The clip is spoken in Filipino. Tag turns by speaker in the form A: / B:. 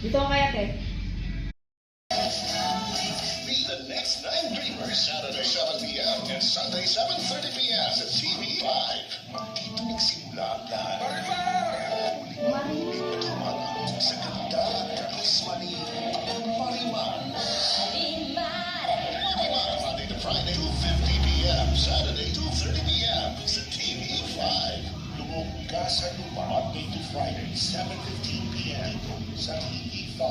A: Dito ka kaya, te.
B: Meet the next 9 Dreamers, Saturday 7 p.m. and Sunday 7:30 p.m. sa TV5. Dito nagsimula ang lahat. Muling nagtumana sa ganda at karisma ni Marimar. Marimar, Monday to Friday, 2:50 p.m. Saturday, 2:30 p.m. sa TV5. Lubog ka sa lupa, Monday to Friday, 7:15 p.m. sa TV5.